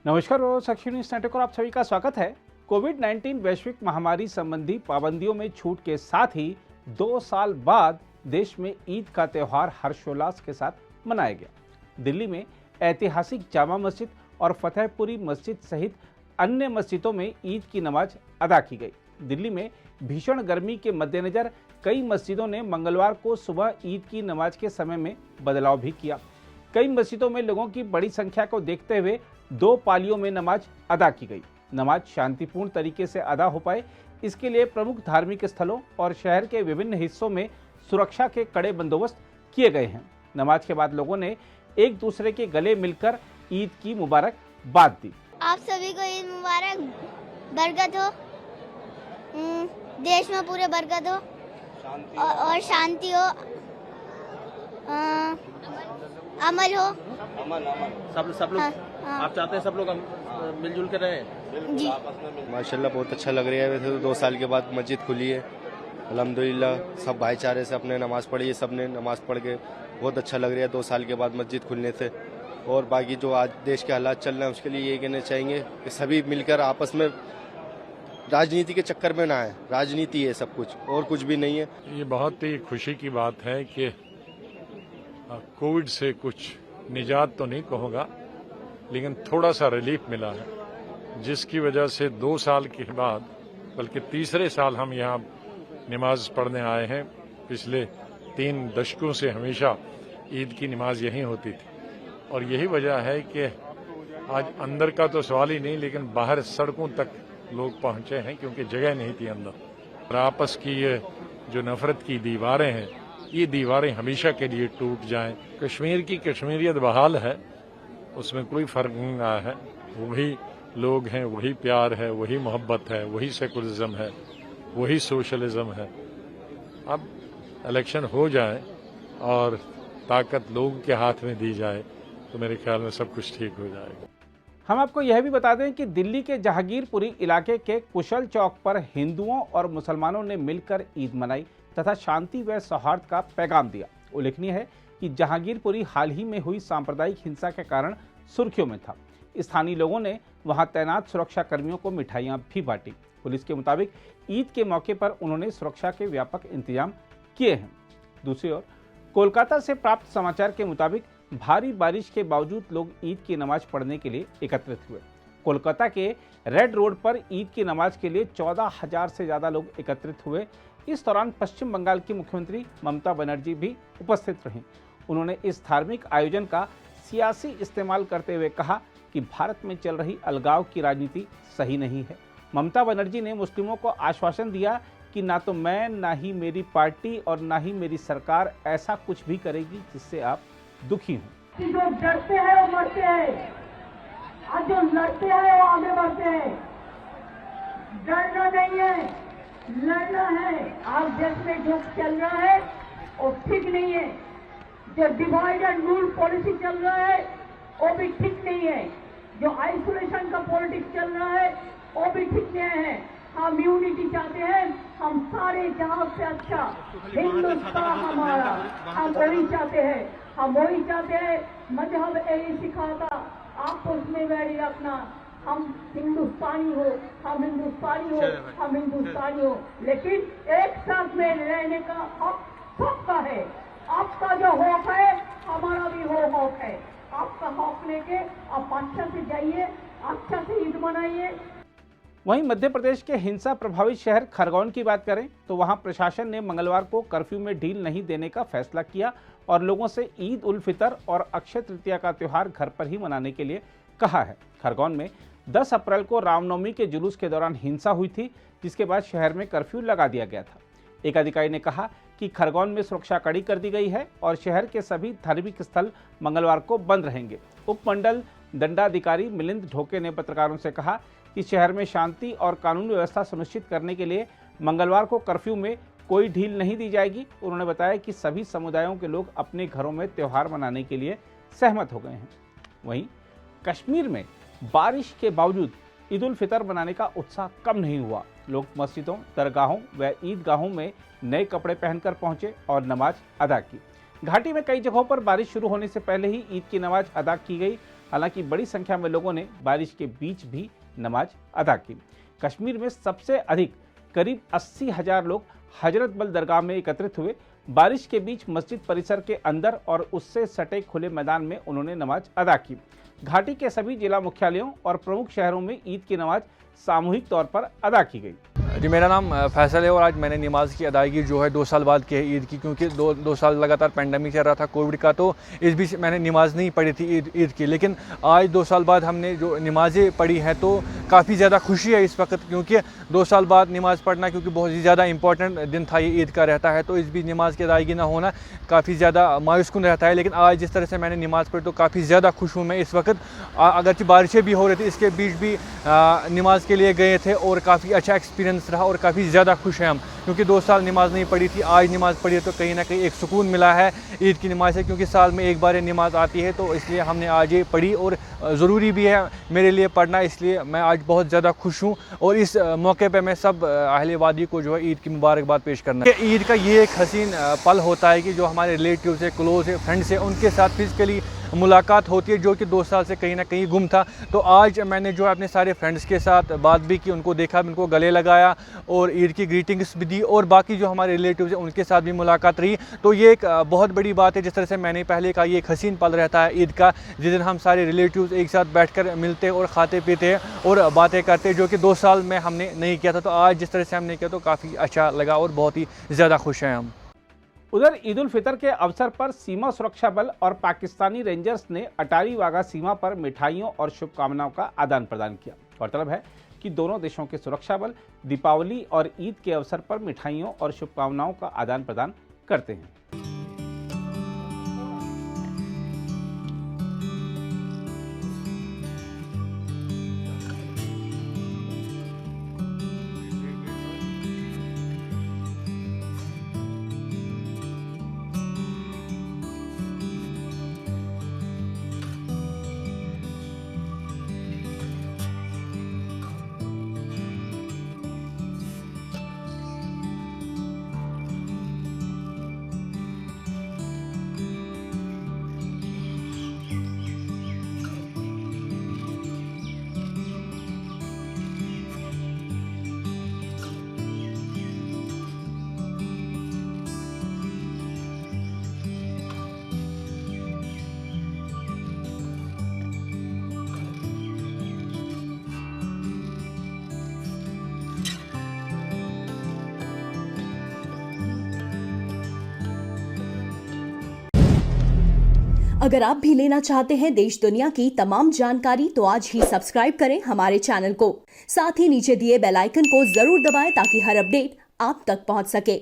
नमस्कार साक्षी news network और आप सभी का स्वागत है। कोविड-19 वैश्विक महामारी संबंधी पाबंदियों में छूट के साथ ही 2 साल बाद देश में ईद का त्यौहार हर्षोल्लास के साथ मनाया गया। दिल्ली में ऐतिहासिक जामा मस्जिद और फतेहपुरी मस्जिद सहित अन्य मस्जिदों में ईद की नमाज अदा की गई। दिल्ली में भीषण गर्मी के मद्देनजर कई मस्जिदों ने मंगलवार को सुबह ईद की नमाज के समय में बदलाव भी किया। कई मस्जिदों में लोगों की बड़ी संख्या को देखते हुए 2 पालियों में नमाज अदा की गई। नमाज शांतिपूर्ण तरीके से अदा हो पाए, इसके लिए प्रमुख धार्मिक स्थलों और शहर के विभिन्न हिस्सों में सुरक्षा के कड़े बंदोबस्त किए गए हैं। नमाज के बाद लोगों ने एक दूसरे के गले मिलकर ईद की मुबारकबाद दी। आप सभी को ईद मुबारक, बरकत हो, देश में पूरे बरकत हो और शांति हो, अमल हो। सब लोग हाँ। आप चाहते हैं सब लोग मिलजुल के रहें जी। माशाल्लाह बहुत अच्छा लग रहा है। वैसे तो 2 साल के बाद मस्जिद खुली है, अल्हम्दुलिल्लाह सब भाईचारे से अपने नमाज पढ़ी है, सबने नमाज पढ़ के बहुत अच्छा लग रहा है 2 साल के बाद मस्जिद खुलने से। और बाकी जो आज देश के हालात चल रहे हैं उसके लिए ये कहना चाहेंगे कि सभी मिलकर आपस में राजनीति के चक्कर में ना आए। राजनीति है सब कुछ और कुछ भी नहीं है। ये बहुत ही खुशी की बात है कि कोविड से कुछ निजात तो नहीं कहूँगा, लेकिन थोड़ा सा रिलीफ मिला है, जिसकी वजह से 2 साल के बाद बल्कि तीसरे साल हम यहाँ नमाज पढ़ने आए हैं। पिछले 3 दशकों से हमेशा ईद की नमाज यहीं होती थी और यही वजह है कि आज अंदर का तो सवाल ही नहीं, लेकिन बाहर सड़कों तक लोग पहुंचे हैं क्योंकि जगह नहीं थी अंदर। और आपस की ये जो नफरत की दीवारें हैं, ये दीवारें हमेशा के लिए टूट जाएं। कश्मीर की कश्मीरियत बहाल है, उसमें कोई फर्क नहीं आया है। वही लोग हैं, वही प्यार है, वही मोहब्बत है, वही सेकुलरिज्म है, वही सोशलिज्म है। अब इलेक्शन हो जाए और ताकत लोगों के हाथ में दी जाए तो मेरे ख्याल में सब कुछ ठीक हो जाएगा। हम आपको यह भी बता दें कि दिल्ली के जहांगीरपुरी इलाके के कुशल चौक पर हिंदुओं और मुसलमानों ने मिलकर ईद मनाई तथा शांति व सौहार्द का पैगाम दिया। उल्लेखनीय है कि जहांगीरपुरी हाल ही में हुई सांप्रदायिक हिंसा के कारण सुर्खियों में था। स्थानीय लोगों ने वहां तैनात सुरक्षा कर्मियों को मिठाइयां भी बांटी। पुलिस के मुताबिक ईद के मौके पर उन्होंने सुरक्षा के व्यापक इंतजाम किए हैं। दूसरी ओर कोलकाता से प्राप्त समाचार के मुताबिक भारी बारिश के बावजूद लोग ईद की नमाज पढ़ने के लिए एकत्रित हुए। कोलकाता के रेड रोड पर ईद की नमाज के लिए 14,000 से ज्यादा लोग एकत्रित हुए। इस दौरान पश्चिम बंगाल की मुख्यमंत्री ममता बनर्जी भी उपस्थित रहीं। उन्होंने इस धार्मिक आयोजन का सियासी इस्तेमाल करते हुए कहा कि भारत में चल रही अलगाव की राजनीति सही नहीं है। ममता बनर्जी ने मुस्लिमों को आश्वासन दिया कि ना तो मैं, ना ही मेरी पार्टी और ना ही मेरी सरकार ऐसा कुछ भी करेगी जिससे आप दुखी हों। जो डरते हैं वो मरते हैं, और जो लड़ते हैं वो आगे बढ़ते हैं। डरना नहीं है, लड़ना है। आज देश में जो चल रहा है वो ठीक नहीं है। जो डिवाइड एंड रूल पॉलिसी चल रहा है वो भी ठीक नहीं है। जो आइसोलेशन का पॉलिटिक्स चल रहा है वो भी ठीक नहीं है। हम यूनिटी चाहते हैं, हम सारे जहां से अच्छा हिंदुस्तान हमारा, हम वही चाहते हैं। हम वही चाहते हैं, मजहब यही सिखाता, आपको उसमें वैरी रखना। हम हिंदुस्तानी हो, हम हिंदुस्तानी हो, हम हिंदुस्तानी हो, लेकिन एक साथ में रहने का हक सबका है। आपका जो हक है हमारा भी वो हक है। आपका हक लेके आप अच्छा से जाइए, अच्छा से ईद मनाइए। वहीं मध्य प्रदेश के हिंसा प्रभावित शहर खरगोन की बात करें तो वहां प्रशासन ने मंगलवार को कर्फ्यू में ढील नहीं देने का फैसला किया और लोगों से ईद उल फितर और अक्षय तृतीया का त्यौहार घर पर ही मनाने के लिए कहा है। खरगोन में 10 अप्रैल को रामनवमी के जुलूस के दौरान हिंसा हुई थी, जिसके बाद शहर में कर्फ्यू लगा दिया गया था। एक अधिकारी ने कहा कि खरगोन में सुरक्षा कड़ी कर दी गई है और शहर के सभी धार्मिक स्थल मंगलवार को बंद रहेंगे। उपमंडल दंडाधिकारी मिलिंद ढोके ने पत्रकारों से कहा कि शहर में शांति और कानून व्यवस्था सुनिश्चित करने के लिए मंगलवार को कर्फ्यू में कोई ढील नहीं दी जाएगी। उन्होंने बताया कि सभी समुदायों के लोग अपने घरों में त्यौहार मनाने के लिए सहमत हो गए हैं। वहीं कश्मीर में बारिश के बावजूद ईद उल फितर मनाने का उत्साह कम नहीं हुआ। लोग मस्जिदों, दरगाहों व ईदगाहों में नए कपड़े पहनकर पहुंचे और नमाज अदा की। घाटी में कई जगहों पर बारिश शुरू होने से पहले ही ईद की नमाज अदा की गई। हालांकि बड़ी संख्या में लोगों ने बारिश के बीच भी नमाज अदा की। कश्मीर में सबसे अधिक करीब 80,000 लोग हजरत बल दरगाह में एकत्रित हुए। बारिश के बीच मस्जिद परिसर के अंदर और उससे सटे खुले मैदान में उन्होंने नमाज अदा की। घाटी के सभी जिला मुख्यालयों और प्रमुख शहरों में ईद की नमाज सामूहिक तौर पर अदा की गई। जी, मेरा नाम फैसल है और आज मैंने नमाज की अदायगी जो है 2 साल बाद की है ईद की, क्योंकि दो साल लगातार पेंडेमिक चल रहा था कोविड का, तो इस बीच मैंने नमाज नहीं पढ़ी थी ईद की। लेकिन आज 2 साल बाद हमने जो नमाज़ें पढ़ी हैं तो काफ़ी ज़्यादा खुशी है इस वक्त, क्योंकि 2 साल बाद नमाज पढ़ना क्योंकि बहुत ही ज़्यादा इंपॉर्टेंट दिन था, ये ईद का रहता है, तो इस बीच नमाज की अदायगी ना होना काफ़ी ज़्यादा मायूसकुन रहता है। लेकिन आज जिस तरह से मैंने नमाज़ पढ़ी तो काफ़ी ज़्यादा खुश हूँ मैं इस वक्त। अगरचे बारिशें भी हो रही थी, इसके बीच भी नमाज के लिए गए थे और काफ़ी अच्छा एक्सपीरियंस रहा और काफ़ी ज़्यादा खुश हैं हम, क्योंकि 2 साल नमाज नहीं पढ़ी थी, आज नमाज पढ़ी है तो कहीं ना कहीं एक सुकून मिला है ईद की नमाज से, क्योंकि साल में एक बार नमाज आती है, तो इसलिए हमने आज ये पढ़ी और ज़रूरी भी है मेरे लिए पढ़ना, इसलिए मैं आज बहुत ज़्यादा खुश हूँ। और इस मौके पे मैं सब अहले वादी को जो है ईद की मुबारकबाद पेश करना है। ईद का ये एक हसीन पल होता है कि जो हमारे रिलेटिव से, क्लोज है, फ्रेंड्स है, उनके साथ फिज़िकली मुलाकात होती है, जो कि 2 साल से कहीं ना कहीं गुम था। तो आज मैंने जो है अपने सारे फ्रेंड्स के साथ बात भी की, उनको देखा, उनको गले लगाया और ईद की ग्रीटिंग्स भी दी, और बाकी जो हमारे रिलेटिव्स हैं उनके साथ भी मुलाकात रही। तो ये एक बहुत बड़ी बात है, जिस तरह से मैंने पहले कहा, ये एक हसीन पल रहता है ईद का, जिस दिन हम सारे रिलेटिव्स एक साथ बैठकर मिलते और खाते पीते और बातें करते, जो कि 2 साल में हमने नहीं किया था। तो आज जिस तरह से हमने किया तो काफ़ी अच्छा लगा और बहुत ही ज़्यादा खुश हैं हम। उधर ईद उल फितर के अवसर पर सीमा सुरक्षा बल और पाकिस्तानी रेंजर्स ने अटारी वाघा सीमा पर मिठाइयों और शुभकामनाओं का आदान प्रदान किया। गौरतलब है कि दोनों देशों के सुरक्षा बल दीपावली और ईद के अवसर पर मिठाइयों और शुभकामनाओं का आदान प्रदान करते हैं। अगर आप भी लेना चाहते हैं देश दुनिया की तमाम जानकारी तो आज ही सब्सक्राइब करें हमारे चैनल को। साथ ही नीचे दिए बेल आइकन को जरूर दबाएं ताकि हर अपडेट आप तक पहुंच सके।